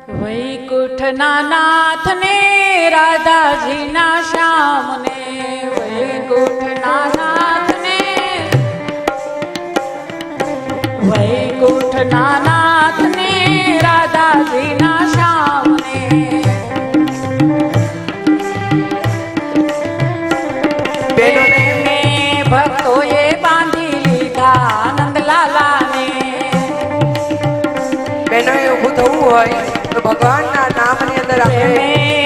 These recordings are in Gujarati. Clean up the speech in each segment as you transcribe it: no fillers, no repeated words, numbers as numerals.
વૈકુંઠના નાથને રાધાજીના શ્યામને વૈકુંઠના નાથને વૈકુંઠના નાથને રાધાજીના શ્યામને બેનોને મેં ભક્તોએ બાંધી લીધા નંદલાલાને. બેનો એવું થવું હોય તો ભગવાનના નામની અંદર આપણે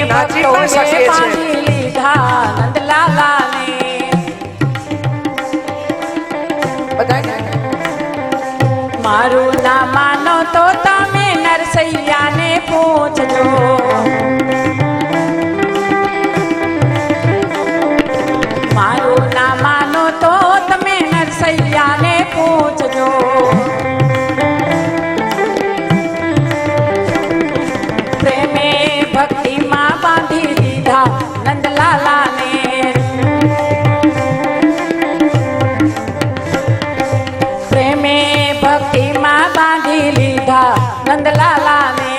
નાચી પણ શકીએ છીએ. લીધા નંદલાલાને બધાને મારું ના માનો તો તમે નરસૈયાને પૂછજો. મારું ના માનો તો તમે નરસૈયાને પૂછજો. પ્રેમે ભક્તિમાં બાંધી દીધા નંદલાલાને. પ્રેમે ભક્તિમાં બાંધી લીધા નંદલાલાને.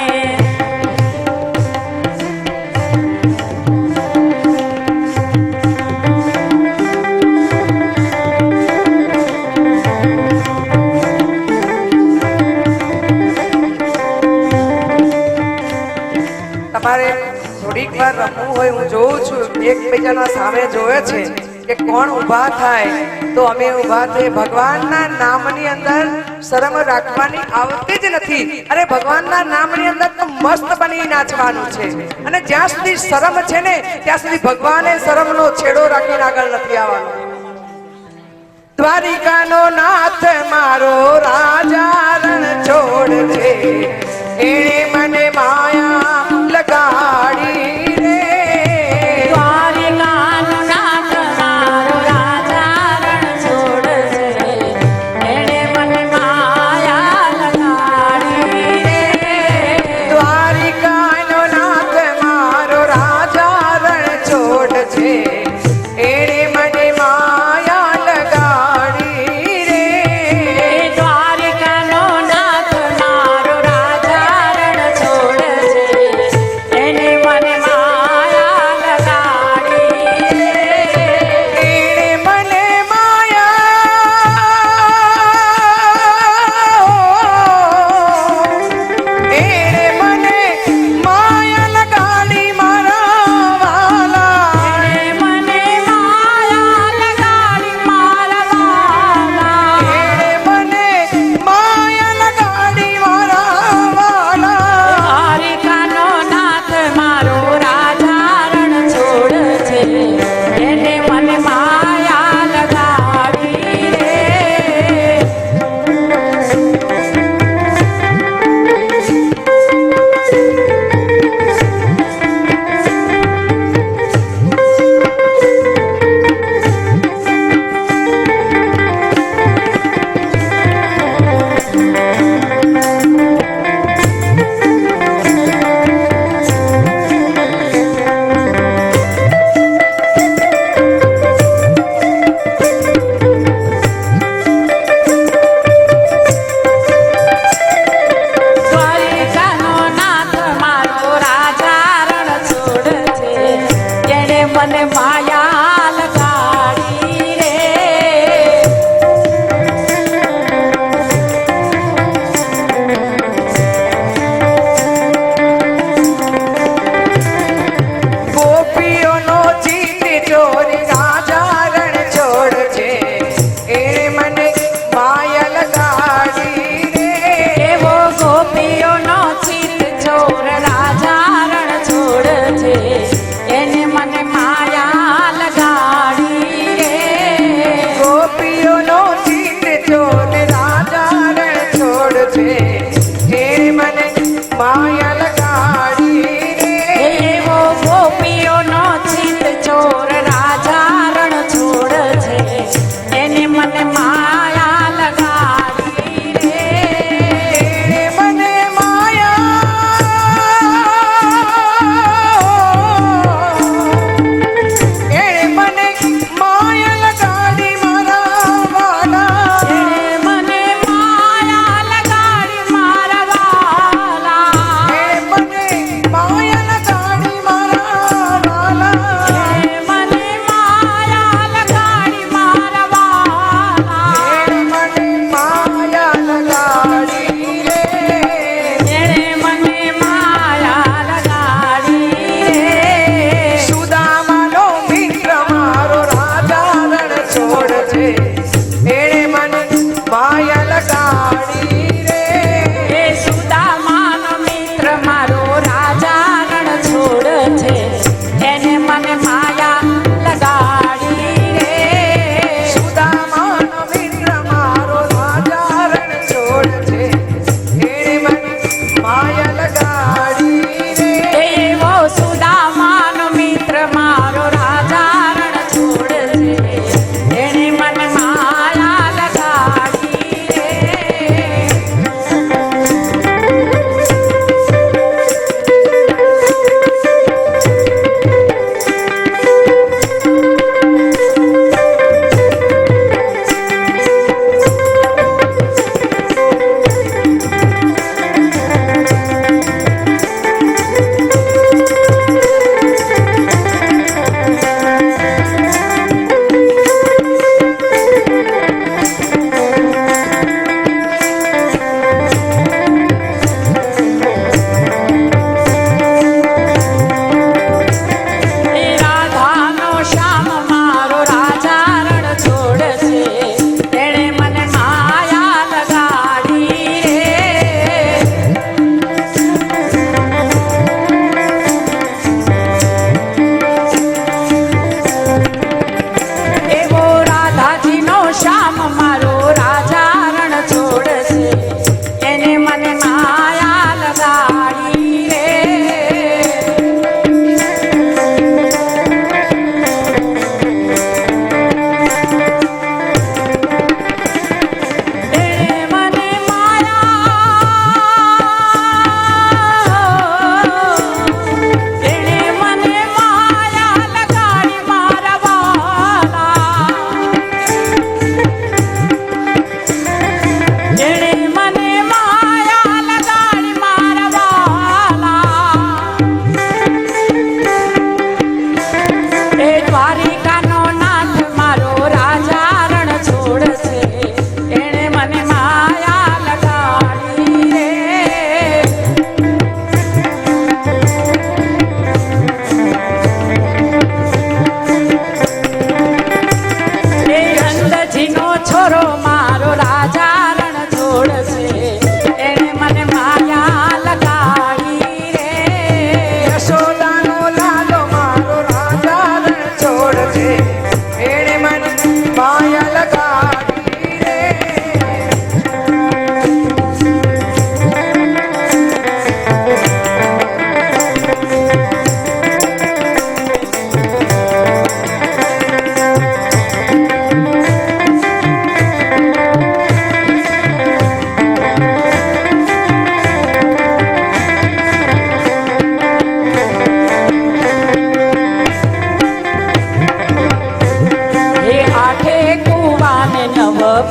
તમારે થોડીક વાર રમવું હોય, હું જોઉં છું એકબીજાના સામે જોવે છે કે કોણ ઊભા થાય તો અમે ઊભા થઈએ. ભગવાનના નામની અંદર શરમ રાખવાની આવતી જ નથી. અરે ભગવાનના નામની અંદર તો મસ્ત બની નાચવાનું છે. અને જ્યાં સુધી શરમ છે ને ત્યાં સુધી ભગવાને શરમનો છેડો રાખીને આગળ નથી આવવાનું. દ્વારિકાનો નાથ મારો રાજા રણ છોડ છે, એણે મને માયા લગાડી રે. દ્વારિકાનો નાથ મારો રાજા રણ છોડ છે, એણે મને માયા લગાડી રે. દ્વારિકાનો નાથ મારો રાજા રણ છોડ છે, એણે મને માયા લગાડી રે. દ્વારિકાનો નાથ મારો રાજા રણ છોડ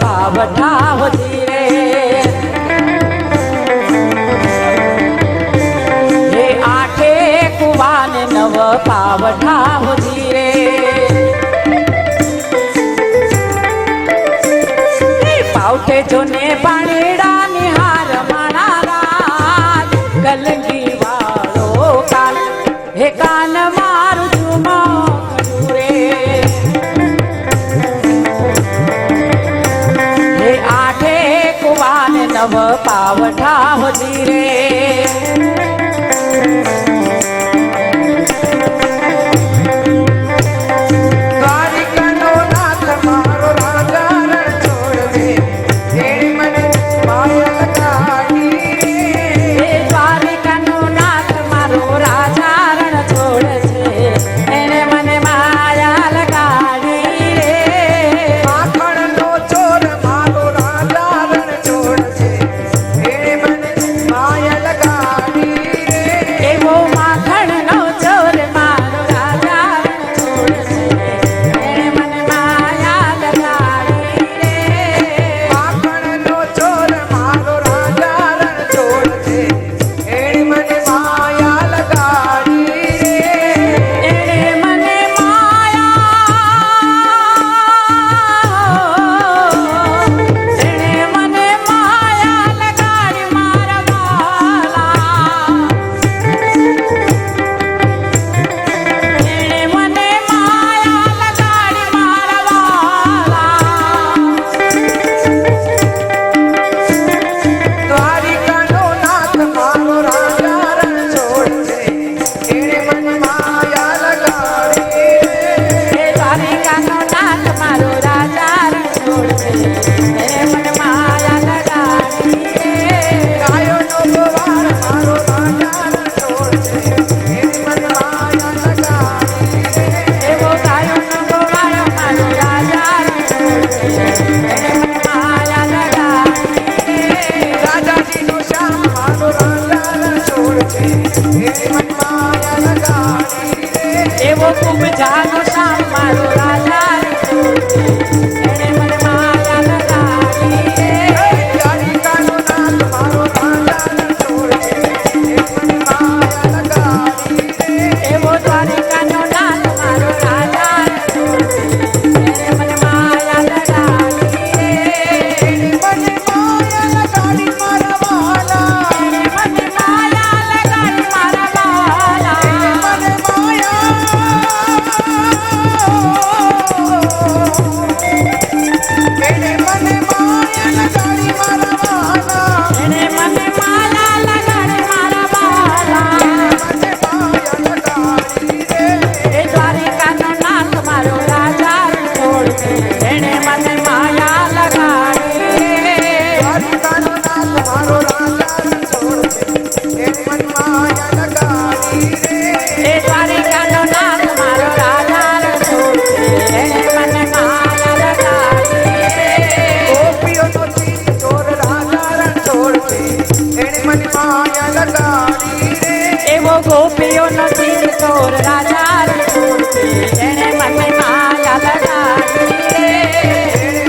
પાવઠા હોતી રે હે આઠે કુવાન નવ પાવઠા હોતી રે પાવઠે જોને પાણીડા નિહાર માણા રાજ કલંગી વાળો કાન હે કાન મારું ચુમો રે હે આઠે કુવાન નવ પાવઠા હોતી રે ખૂબ જાનો શ્યામ મારો રાજા એને મને માયા લગાડી દ્વારિકાનો નાથ મારો રાજા છોડ એને મને માયા લગાડી એવો દ્વારિકાનો નાથ મારો રાજા છોડ એને મને માયા લગાડી એને મને માયા લગાડી મારા વાલા એને મને માયા લગાડી મારા વાલા એને મને ગોપીઓ નથી ચોર રાજા એને મને માયા લગાડી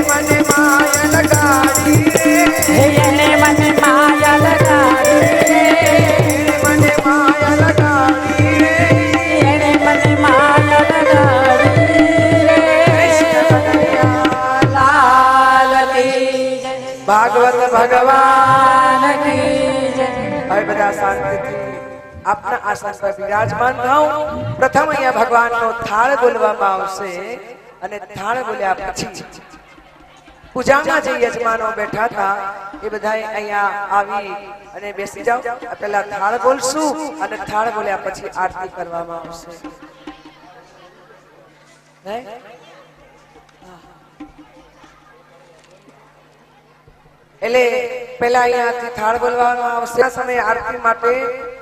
મને માયા લગાડી એને મને માયા લગાડી મને માયા લગાડી એને મને માયા લગાડી લાલ કી ભાગવત ભગવાન કી જય હવે બધા શાંતિથી આપના આસન પર વિરાજમાન થાઓ પ્રથમ અહીંયા ભગવાનનો થાળ બોલવામાં આવશે અને થાળ બોલ્યા પછી પૂજામાં જે યજમાનો બેઠા હતા એ બધા અહીંયા આવી અને બેસી જાઓ પહેલા થાળ બોલશું અને થાળ બોલ્યા પછી આરતી કરવામાં આવશે એટલે પહેલા અહીંયાથી થાળ બોલવામાં આવશે સમય આરતી માટે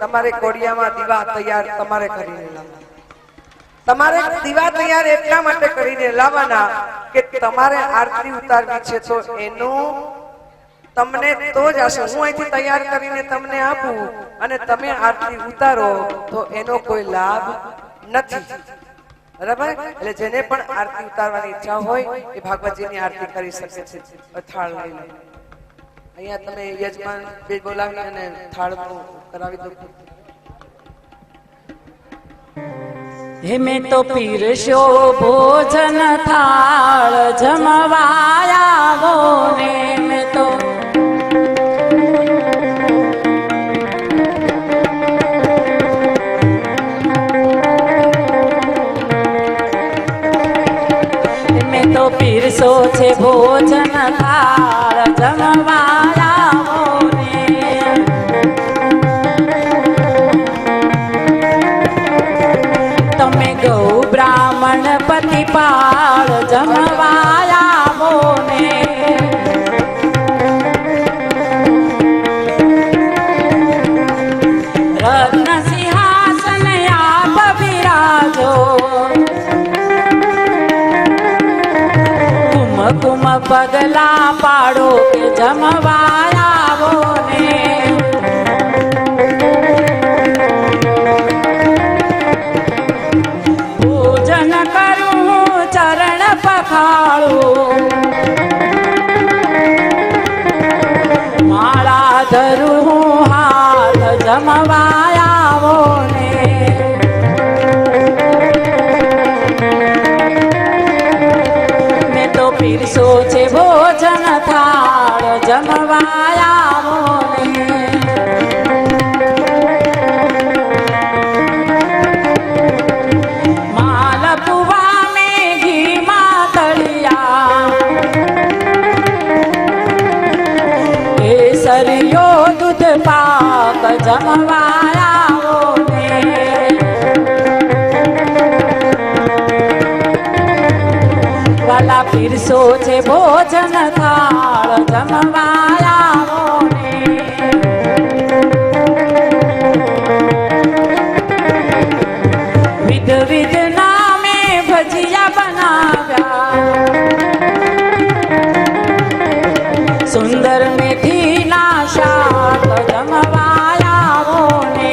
તમારે કોડિયામાં દીવા તૈયાર તમારે કરીને લાવવાના તમારે દીવા તૈયાર એટલા માટે કરીને લાવવાના કે તમારે આરતી ઉતારવી છે તો એનું તમને તો જ હશે હું અહીંથી તૈયાર કરીને તમને આપું અને તમે આરતી ઉતારો તો એનો કોઈ લાભ નથી બરાબર? એટલે જેને પણ આરતી ઉતારવાની ઈચ્છા હોય એ ભાગવતજીની આરતી કરી શકે છે. થાળ લઈ લો. અહીંયા તમે યજમાન બે બોલાવી અને થાળ કરાવી દો. હે મેં તો પીરસ્યો ભોજન થાળ જમવાયા ગો ને મેં તો પીરસો છે ભોજન થાળ જમવાયા ગો ને તમે ગૌ બ્રાહ્મણ પતિપાળ જમવાયા ગો ને રત્ન સિંહાસન આપ બિરાજો કુમ પગલા પાડો કે જમવાયા ગો ને પૂજન કરું ચરણ પખાળું માળા ધરું હાથ જમવાયા ગો ને પીરસો છે ભોજન થાળ જમવાયા ગો ને માલપુવા મેં ઘી માતળિયા કેસરિયો દૂધ પાક જમવાયા ગો ને વાલા પીરસો છે ભોજન થાળ જમવાયા ગો ને વિધ વિધ નામે ભજીયા બનાવ્યા સુંદર મેથી ના શાક જમવાયા ગો ને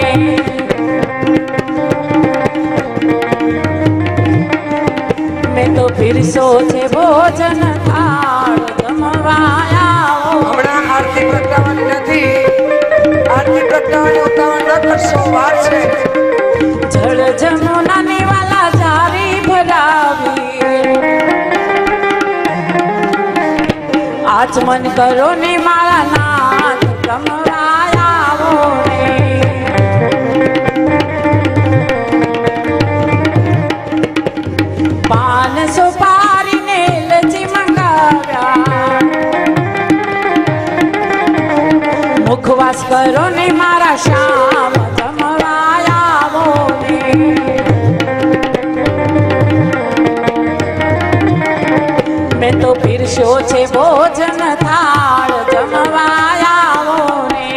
મેં તો પીરસો છે ભોજન થાળ જમવાયા ગો. હમણાં આરતી પ્રગટાવવાની નથી. આરતી પ્રગટાવવાની ઉતાવળ ન કરશો, વાર છે. જળ જમુના ની વાલા જારી ભરાવી આચમન કરો ને મારા નાથ જમવાયા ગો ને પાન સુપારી ને લચી મંગાવ્યા મુખવાસ કરો ને મારા શ્યામ જમવાયા ગો ને મેં તો પીરસ્યો છે ભોજન થાળ જમવાયા ગો ને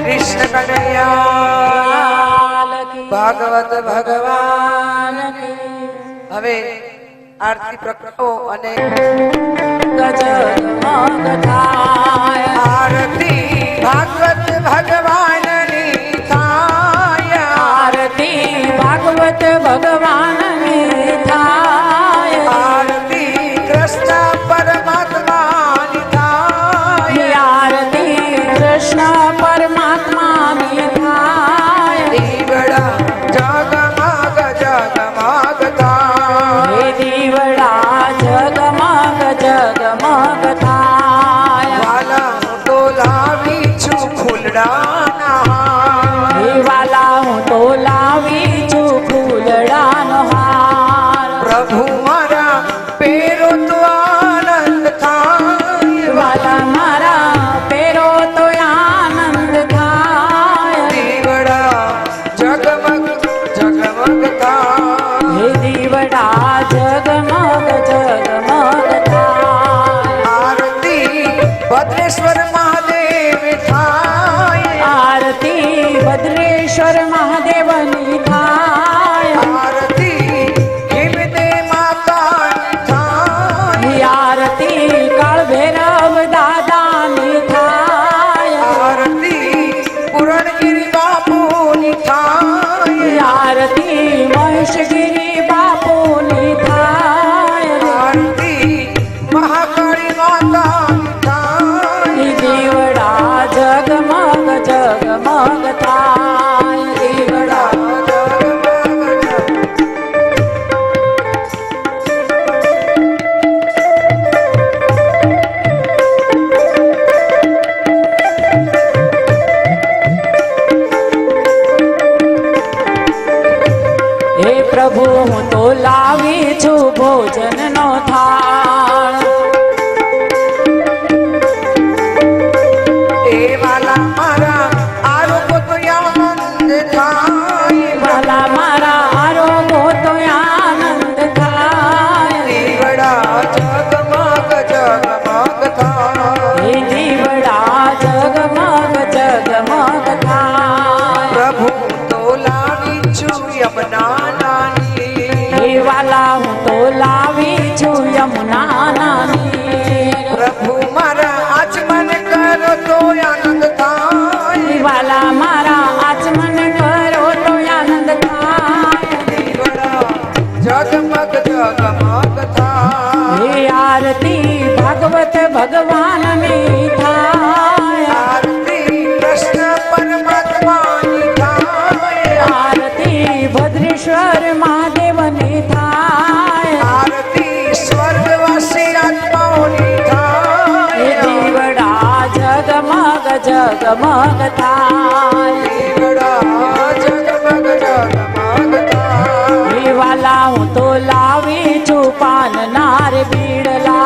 કૃષ્ણ કનૈયા ભાગવત ભગવાન કી. હવે આરતી પ્રગટો અને ગજમગ થાય આરતી ભાગવત ભગવાનની થાય. આરતી ભાગવત ભગવાનની થાય આરતી કૃષ્ણ પરમાત્માની થાય. આરતી કૃષ્ણ પરમાત્માની થાય દીવડા જગમગ જગમગ થાય. હે દીવડા જગમગ જગમગ થાય વાલા હું તો લાવી છું ફૂલડાના. હે વાલા હું તો લાવી છું ફૂલડાનો હાર પ્રભુ મારા પેરો તો આનંદ થાય. વાલા મારા પેરો તો આનંદ થાય દીવડા જગમગ જગમગ થાય. હે દીવડા જગમગ જગમગ થાય આરતી ભદ્રેશ્વર મહાદેવ થાય. આરતી ભદ્રેશ્વર મહાદેવની થાય આરતી હિમદે માતાની થાય. આરતી કાળ ભૈરવ દાદાની થાય આરતી પૂરણગીરી બાપુની હું તો લાવી છું ભોજનનો થાળ એ વાલા મારા આરોગ્ય તો આનંદ થાય વાલા મારા આરોગો તો આનંદ થાય દીવડા જગમગ જગમગ થાય હે દીવડા જગમગ જગમગ થાય પ્રભુ તો લાવી છું યમુના નાની હે વાલા હું તો લાવી છું યમુના નાની પ્રભુ મારા આચમન કરો તો આનંદ થાય વાલા મારા આચમન કરો તો આનંદ થાય દીવડા જગમગ જગમગ થાય હે આરતી ભાગવત ભગવાનની થાય આરતી કૃષ્ણ પરમાત્માની થાય આરતી ભદ્રેશ્વર મહાદેવની થાય આરતી સ્વર્ગવાસી આત્માઓની હે થાય દીવડા જગમગ જગમગ થાય દીવડા જગમગ જગમગ થાય હે વાલા હું તો લાવી છું પાનનાર બીડલા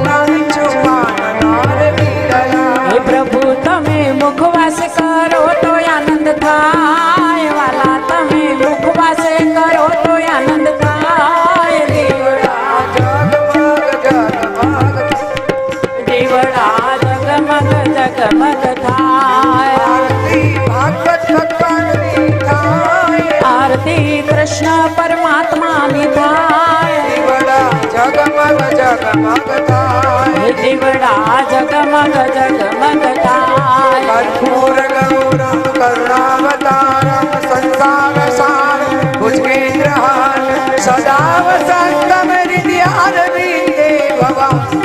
લાવી છું પાનનાર બીડલા હે પ્રભુ તમે મુખવાસ કરો તો આનંદ થાય વાલા તમે મુખવાસ કરો તો આનંદ થાય દીવડા જગમગ જગમગ દીવડા જગમગ જગમગ થાય આરતી ભાગવત ભગવાનની થાય આરતી કૃષ્ણ પરમાત્માની થાય દીવડા જગમગ જગમગ થાય હે દીવડા જગમગ જગમગ થાય कर्पूर गौरम करुणावतारम संसार सार भुजगेन्द्रहार सदा वसंतम हृदयारविंदे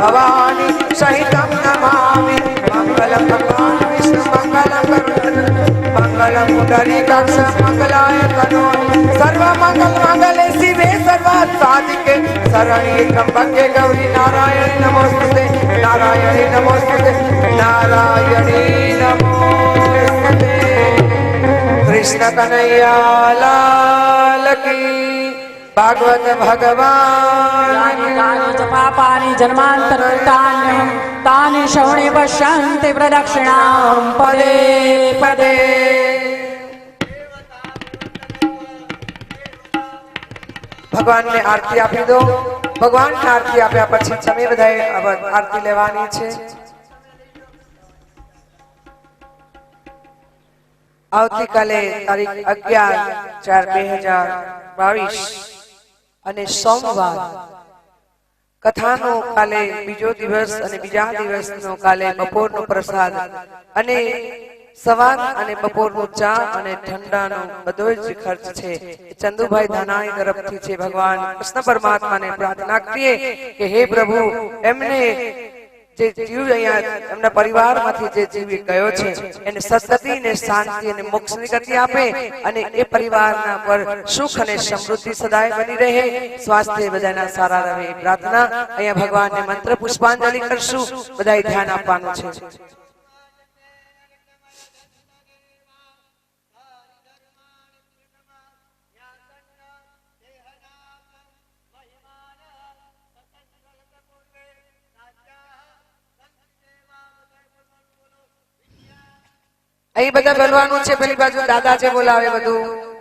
भवानी सहितं नमामि मंगलम भगवान विष्णु मंगलम करुण मंगलम पुंडरीकाक्ष मंगलाय तनो सर्व मंगल मंगले शिवे सर्वात् साधिके शरण्ये त्र्यंबके गौरी नारायणी नमोस्तुते नारायणी नमोस्तुते नारायणी नमोस्तुते कृष्ण कन्हैया लाल की भागवत भगवान यानि कानि च पापानि जन्मान्तरकृतानि तानि श्रवणे पश्यन्ति प्रदक्षिणां पदे पदे ભગવાન ને આરતી આપી દો ભગવાન ને આરતી આપ્યા પછી તમે બધાએ આરતી લેવાની છે આવતીકાલે તારીખ 11/4/2022 અને સોમવાર કથાનો કાલે બીજો દિવસ અને બીજા દિવસનો કાલે બપોરનો પ્રસાદ અને સવાર અને બપોરનું ચા અને ઠંડાનો બધો જ ખર્ચ છે ચંદુભાઈ ધાનાણી તરફથી છે ભગવાન કૃષ્ણ પરમાત્માને પ્રાર્થના કરીએ કે હે પ્રભુ એમને જે જીવ અહીંયા એમના પરિવારમાંથી જે જીવ ગયો છે એને સદગતિ ને શાંતિ અને મોક્ષની ગતિ આપે અને એ પરિવારના પર સુખ અને સમૃદ્ધિ સદાય બની રહે સ્વાસ્થ્ય બધાના સારા રહે પ્રાર્થના અહીંયા ભગવાનને મંત્ર પુષ્પાંજલિ કરશું બધાએ ધ્યાન આપવાનું છે અહીં બધા બોલવાનું છે પેલી બાજુ દાદા છે બોલાવે બધું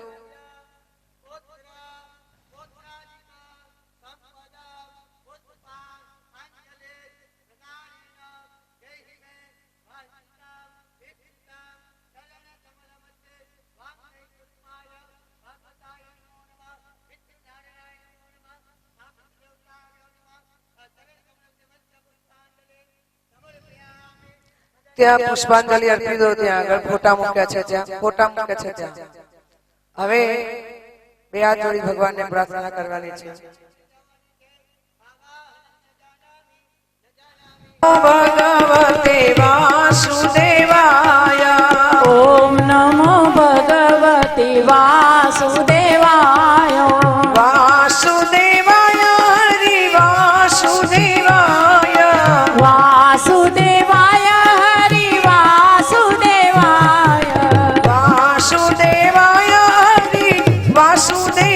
ત્યાં પુષ્પાંજલિ અર્પી દો ત્યાં આગળ ફોટા મૂક્યા છે ત્યાં ફોટા મૂક્યા છે ત્યાં હવે બે હાથ જોડી ભગવાનને પ્રાર્થના કરવાની છે ભગવતે વાસુદેવાય ઓમ નમો ભગવતે વાસુદેવાય વાસુદેવાય હરિ વાસુદેવાય વાસુદેવાય હરિ વાસુદેવાય વાસુદેવાય હરિ વાસુદેવાય